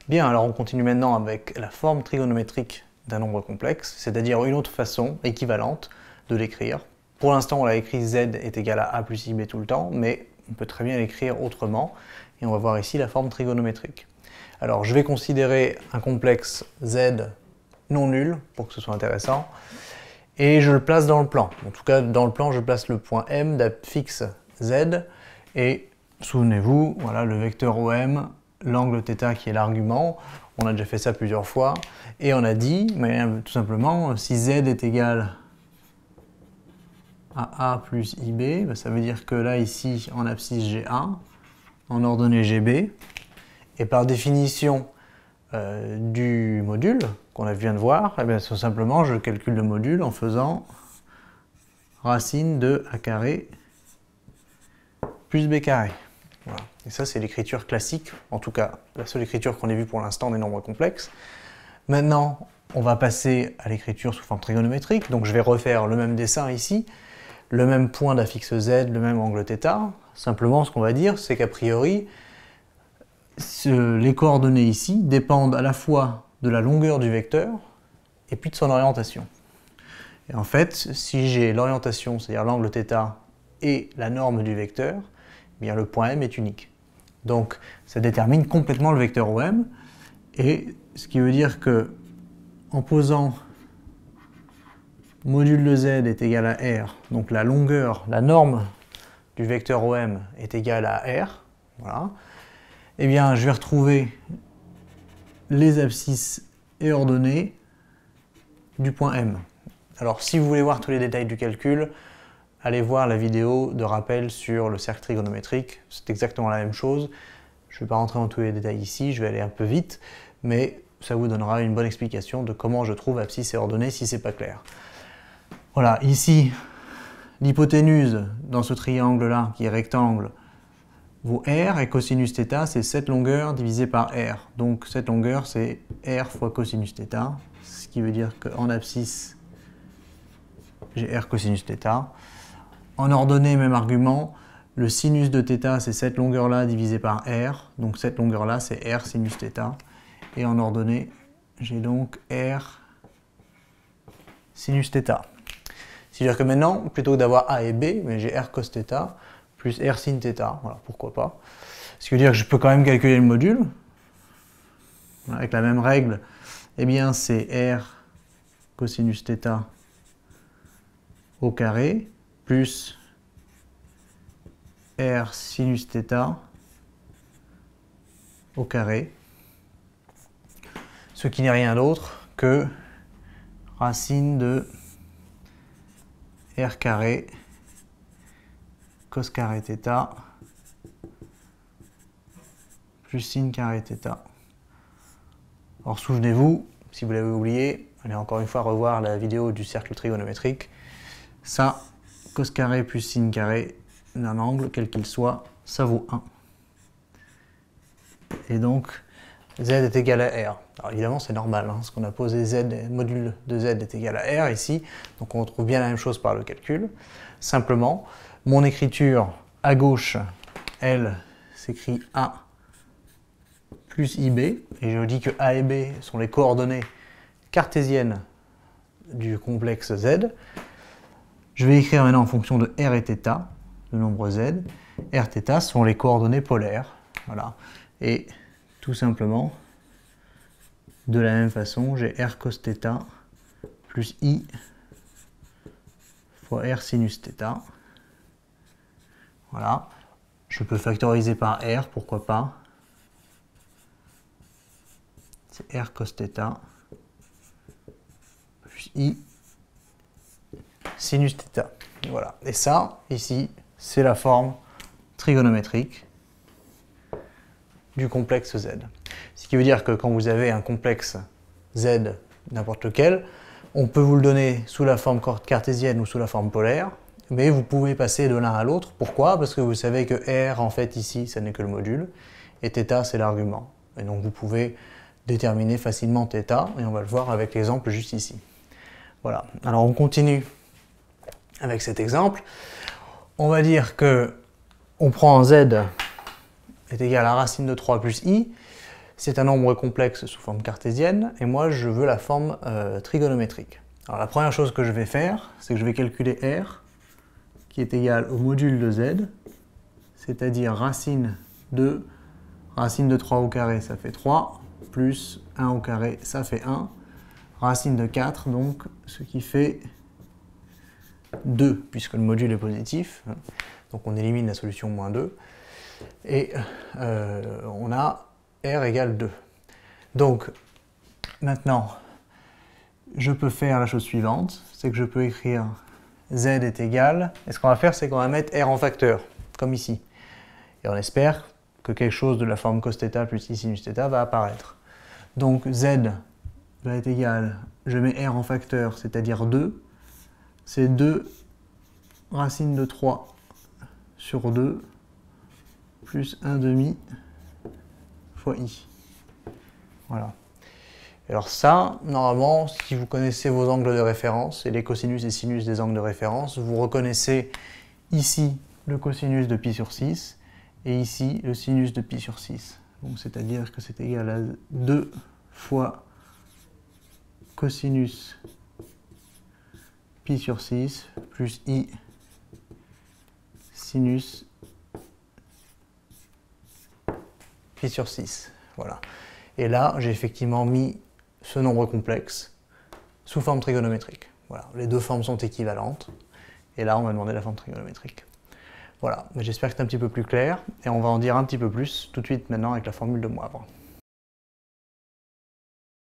Bien, alors on continue maintenant avec la forme trigonométrique d'un nombre complexe, c'est-à-dire une autre façon équivalente de l'écrire. Pour l'instant, on l'a écrit z est égal à a plus ib tout le temps, mais on peut très bien l'écrire autrement, et on va voir ici la forme trigonométrique. Alors, je vais considérer un complexe z non nul, pour que ce soit intéressant, et je le place dans le plan. En tout cas, dans le plan, je place le point M d'apfixe z, et souvenez-vous, voilà le vecteur OM, l'angle θ qui est l'argument, on a déjà fait ça plusieurs fois, et on a dit, mais tout simplement, si z est égal à a plus ib, ben ça veut dire que là, ici, en abscisse j'ai A, en ordonnée j'ai B, et par définition du module qu'on vient de voir, eh bien, tout simplement, je calcule le module en faisant racine de a carré plus b carré. Voilà. Et ça, c'est l'écriture classique, en tout cas la seule écriture qu'on ait vue pour l'instant des nombres complexes. Maintenant, on va passer à l'écriture sous forme trigonométrique, donc je vais refaire le même dessin ici, le même point d'affixe z, le même angle θ. Simplement, ce qu'on va dire, c'est qu'a priori, les coordonnées ici dépendent à la fois de la longueur du vecteur et puis de son orientation. Et en fait, si j'ai l'orientation, c'est-à-dire l'angle θ et la norme du vecteur, eh bien le point M est unique. Donc ça détermine complètement le vecteur OM, et ce qui veut dire que en posant module de z est égal à R, donc la longueur, la norme du vecteur OM est égale à R, voilà, eh bien je vais retrouver les abscisses et ordonnées du point M. Alors si vous voulez voir tous les détails du calcul, allez voir la vidéo de rappel sur le cercle trigonométrique, c'est exactement la même chose. Je ne vais pas rentrer dans tous les détails ici, je vais aller un peu vite, mais ça vous donnera une bonne explication de comment je trouve abscisse et ordonnées si c'est pas clair. Voilà, ici, l'hypoténuse dans ce triangle-là, qui est rectangle, vaut R, et cosinus θ, c'est cette longueur divisée par R. Donc cette longueur, c'est R fois cosinus θ, ce qui veut dire qu'en abscisse, j'ai R cosinus θ. En ordonnée, même argument, le sinus de θ, c'est cette longueur-là divisée par R. Donc cette longueur-là, c'est R sinus θ. Et en ordonnée, j'ai donc R sinus θ. C'est-à-dire que maintenant, plutôt que d'avoir A et B, j'ai R cos θ plus R sin θ. Voilà, pourquoi pas. Ce qui veut dire que je peux quand même calculer le module. Avec la même règle, eh bien c'est R cosinus θ au carré plus R sinus θ au carré, ce qui n'est rien d'autre que racine de R carré cos carré θ plus sin carré θ. Alors souvenez-vous, si vous l'avez oublié, allez encore une fois revoir la vidéo du cercle trigonométrique. Ça, cos carré plus sin carré d'un angle, quel qu'il soit, ça vaut 1. Et donc, z est égal à R. Alors évidemment, c'est normal, hein, parce qu'on a posé z, module de z est égal à R ici, donc on retrouve bien la même chose par le calcul. Simplement, mon écriture à gauche, elle, s'écrit A plus IB, et je dis que A et B sont les coordonnées cartésiennes du complexe Z. Je vais écrire maintenant en fonction de R et θ, le nombre Z. R, θ sont les coordonnées polaires. Voilà. Et tout simplement, de la même façon, j'ai R cos θ plus I fois R sinus θ. Voilà. Je peux factoriser par R, pourquoi pas. C'est R cos θ plus I sinus θ. Voilà. Et ça, ici, c'est la forme trigonométrique du complexe Z. Ce qui veut dire que quand vous avez un complexe Z n'importe lequel, on peut vous le donner sous la forme cartésienne ou sous la forme polaire, mais vous pouvez passer de l'un à l'autre. Pourquoi? Parce que vous savez que R, en fait, ici, ça n'est que le module, et θ, c'est l'argument. Et donc vous pouvez déterminer facilement θ, et on va le voir avec l'exemple juste ici. Voilà. Alors on continue avec cet exemple. On va dire que on prend Z est égal à racine de 3 plus I. c'est un nombre complexe sous forme cartésienne, et moi je veux la forme trigonométrique. Alors la première chose que je vais faire, c'est que je vais calculer R, qui est égal au module de Z, c'est-à-dire racine de 3 au carré, ça fait 3, plus 1 au carré, ça fait 1, racine de 4, donc ce qui fait 2, puisque le module est positif, donc on élimine la solution moins 2, et on a R égale 2. Donc, maintenant, je peux faire la chose suivante, c'est que je peux écrire Z est égal, et ce qu'on va faire, c'est qu'on va mettre R en facteur, comme ici. Et on espère que quelque chose de la forme cos θ plus I sinus θ va apparaître. Donc Z va être égal, je mets R en facteur, c'est-à-dire 2, c'est 2 racine de 3 sur 2 plus 1 demi fois I. Voilà. Alors ça, normalement, si vous connaissez vos angles de référence, et les cosinus et sinus des angles de référence, vous reconnaissez ici le cosinus de pi sur 6, et ici le sinus de pi sur 6. Donc c'est-à-dire que c'est égal à 2 fois cosinus pi sur 6 plus I sinus pi sur 6. Voilà. Et là, j'ai effectivement mis ce nombre complexe sous forme trigonométrique. Voilà. Les deux formes sont équivalentes. Et là, on va demander la forme trigonométrique. Voilà. J'espère que c'est un petit peu plus clair. Et on va en dire un petit peu plus tout de suite maintenant avec la formule de Moivre.